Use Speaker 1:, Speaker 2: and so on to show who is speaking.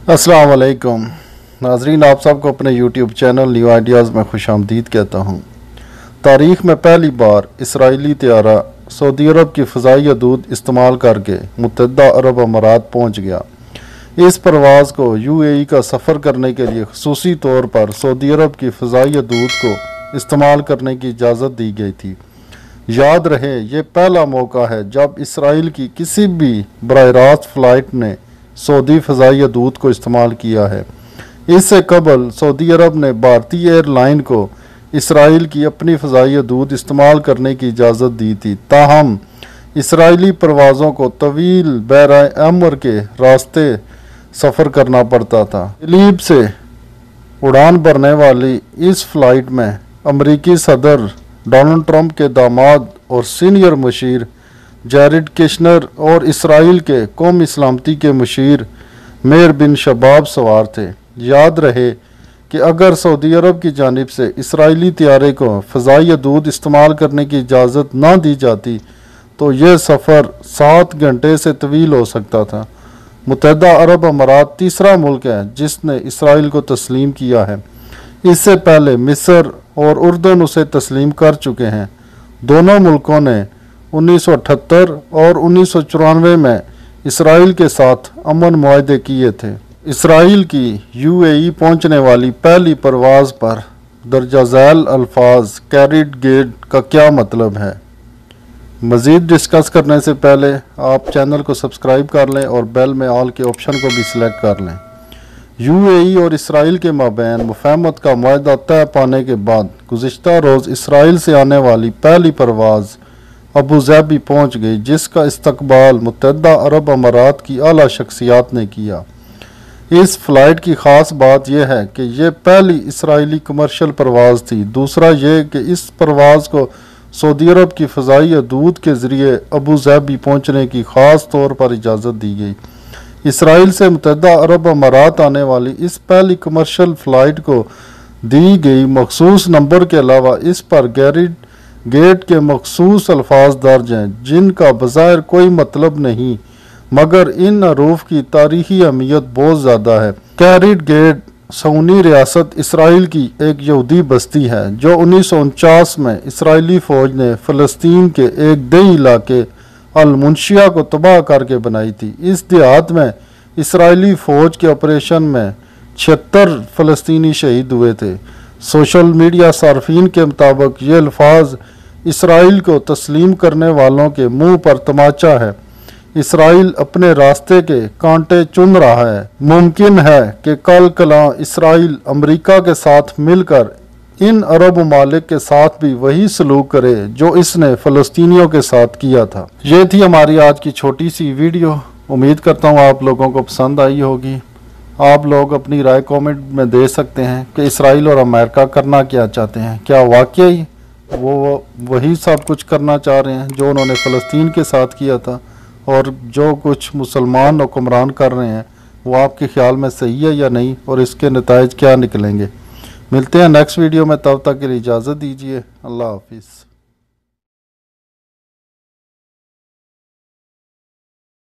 Speaker 1: अस्सलाम वालेकुम नाजरीन, आप सबको अपने यूट्यूब चैनल न्यू आइडियाज़ में खुश आमदीद कहता हूँ। तारीख़ में पहली बार इसराइली तैयारा सऊदी अरब की फ़ज़ाई हदूद इस्तेमाल करके मुत्तहदा अरब अमारात पहुँच गया। इस परवाज़ को UAE का सफ़र करने के लिए ख़ुसूसी तौर पर सऊदी अरब की फ़ज़ाई हदूद को इस्तेमाल करने की इजाज़त दी गई थी। याद रहे, ये पहला मौका है जब इसराइल की किसी भी बराह रास्त फ़्लाइट ने सऊदी फ़ज़ाई हदूद को इस्तेमाल किया है। इससे कबल सऊदी अरब ने भारतीय एयरलाइन को इसराइल की अपनी फ़ज़ाई हदूद इस्तेमाल करने की इजाज़त दी थी। ताहम इसराइली परवाज़ों को तवील बहर अमर के रास्ते सफ़र करना पड़ता था। लीब से उड़ान भरने वाली इस फ़्लाइट में अमरीकी सदर डोनाल्ड ट्रंप के दामाद और सीनियर मशीर जैरिड कुशनर और इसराइल के कौमी सलामती के मशीर मेयर बिन शबाब सवार थे। याद रहे कि अगर सऊदी अरब की जानिब से इसराइली तैयारे को फ़ज़ाई हदूद इस्तेमाल करने की इजाज़त ना दी जाती तो यह सफ़र 7 घंटे से तवील हो सकता था। मुत्तहदा अरब अमारात तीसरा मुल्क है जिसने इसराइल को तस्लीम किया है। इससे पहले मिस्र और उर्दन उसे तस्लीम कर चुके हैं। दोनों मुल्कों ने 1978 और 1994 में इसराइल के साथ अमन मुआहदे किए थे। इसराइल की UAE पहुंचने वाली पहली परवाज़ पर दर्जा झैल अल्फाज कैरिड गेट का क्या मतलब है। मज़ीद डिस्कस करने से पहले आप चैनल को सब्सक्राइब कर लें और बेल में ऑल के ऑप्शन को भी सिलेक्ट कर लें। UAE और इसराइल के माबैन मुफाहमत का मुआहदा तय पाने के बाद गुज़िश्ता रोज़ इसराइल से आने वाली पहली परवाज़ अबू ज़ैबी पहुँच गई, जिसका इस्तकबाल मुत्तहदा अरब अमारात की आला शख्सियात ने किया। इस फ़्लाइट की ख़ास बात यह है कि यह पहली इसराइली कमर्शियल परवाज़ थी। दूसरा यह कि इस परवाज़ को सऊदी अरब की फ़ज़ाई हदूद के ज़रिए अबू ज़ैबी पहुँचने की ख़ास तौर पर इजाज़त दी गई। इसराइल से मुत्तहदा अरब अमारात आने वाली इस पहली कमर्शियल फ़्लाइट को दी गई मखसूस नंबर के अलावा इस पर कैरिड गेट के मखसूस अल्फाज दर्ज हैं जिनका बज़ाहिर कोई मतलब नहीं, मगर इन हरूफ की तारीख़ी अहमियत बहुत ज़्यादा है। कैरिड गेट सऊनी रियासत इसराइल की एक यहूदी बस्ती है जो 1949 में इसराइली फ़ौज ने फ़लस्तीन के एक देही इलाके अल-मुनशिया को तबाह करके बनाई थी। इस देहात में इसराइली फ़ौज के ऑपरेशन में 76 फ़लस्तीनी शहीद हुए थे। सोशल मीडिया सार्फिन के मुताबिक ये अल्फाज इसराइल को तस्लीम करने वालों के मुंह पर तमाचा है। इसराइल अपने रास्ते के कांटे चुन रहा है। मुमकिन है कि कल कला इसराइल अमेरिका के साथ मिलकर इन अरब ममालिक के साथ भी वही सलूक करे जो इसने फ़लस्तीनियों के साथ किया था। ये थी हमारी आज की छोटी सी वीडियो। उम्मीद करता हूँ आप लोगों को पसंद आई होगी। आप लोग अपनी राय कमेंट में दे सकते हैं कि इसराइल और अमेरिका करना क्या चाहते हैं। क्या वाकई वो वही सब कुछ करना चाह रहे हैं जो उन्होंने फ़लस्तीन के साथ किया था, और जो कुछ मुसलमान हुक्मरान कर रहे हैं वो आपके ख्याल में सही है या नहीं, और इसके नताइज क्या निकलेंगे। मिलते हैं नेक्स्ट वीडियो में, तब तक के लिए इजाज़त दीजिए। अल्लाह हाफिज़।